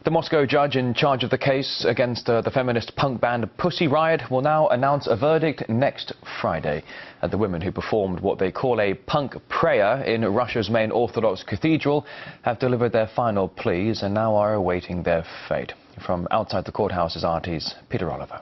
The Moscow judge in charge of the case against the feminist punk band Pussy Riot will now announce a verdict next Friday. The women who performed what they call a punk prayer in Russia's main Orthodox cathedral have delivered their final pleas and now are awaiting their fate. From outside the courthouse is RT's Peter Oliver.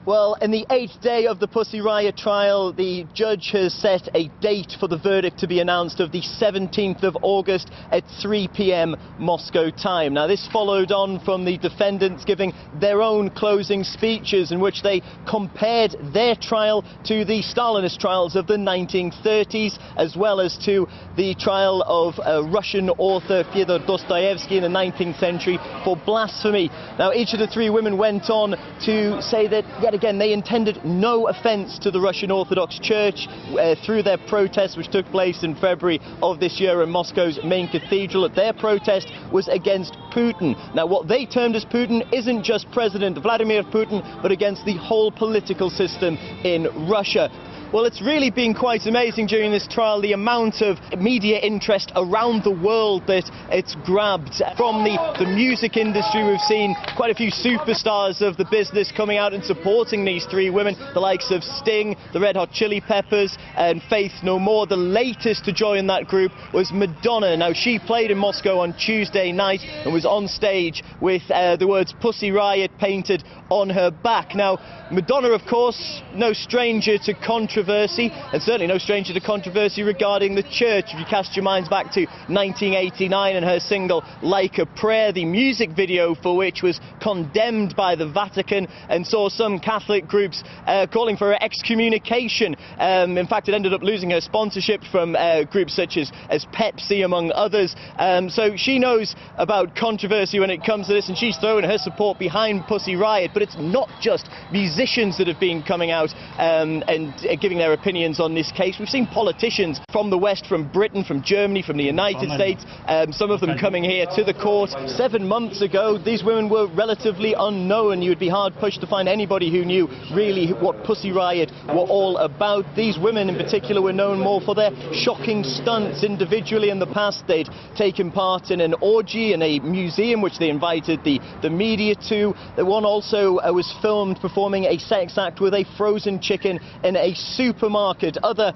Well, in the 8th day of the Pussy Riot trial, the judge has set a date for the verdict to be announced of the 17th of August at 3 p.m. Moscow time. Now, this followed on from the defendants giving their own closing speeches in which they compared their trial to the Stalinist trials of the 1930s, as well as to the trial of Russian author Fyodor Dostoevsky in the 19th century for blasphemy. Now, each of the three women went on to say that, yet again, they intended no offence to the Russian Orthodox Church through their protest, which took place in February of this year in Moscow's main cathedral. Their protest was against Putin. Now, what they termed as Putin isn't just President Vladimir Putin, but against the whole political system in Russia. Well, it's really been quite amazing during this trial, the amount of media interest around the world that it's grabbed. From the music industry, we've seen quite a few superstars of the business coming out and supporting these three women, the likes of Sting, the Red Hot Chili Peppers and Faith No More. The latest to join that group was Madonna. Now, she played in Moscow on Tuesday night and was on stage with the words Pussy Riot painted on her back. Now, Madonna, of course, no stranger to controversy, and certainly no stranger to controversy regarding the church. If you cast your minds back to 1989 and her single Like a Prayer, the music video for which was condemned by the Vatican and saw some Catholic groups calling for her excommunication. In fact, it ended up losing her sponsorship from groups such as Pepsi, among others. So she knows about controversy when it comes to this, and she's throwing her support behind Pussy Riot. But it's not just musicians that have been coming out and giving their opinions on this case. We've seen politicians from the West, from Britain, from Germany, from the United States, some of them coming here to the court. 7 months ago, these women were relatively unknown. You'd be hard-pushed to find anybody who knew really what Pussy Riot were all about. These women in particular were known more for their shocking stunts. Individually in the past, they'd taken part in an orgy in a museum, which they invited the media to. The one also was filmed performing a sex act with a frozen chicken in a supermarket. Other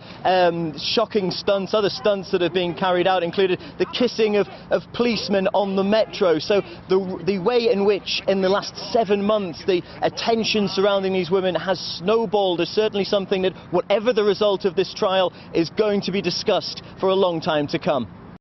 shocking stunts, other stunts that have been carried out included the kissing of policemen on the metro. So the way in which in the last 7 months the attention surrounding these women has snowballed is certainly something that, whatever the result of this trial, is going to be discussed for a long time to come.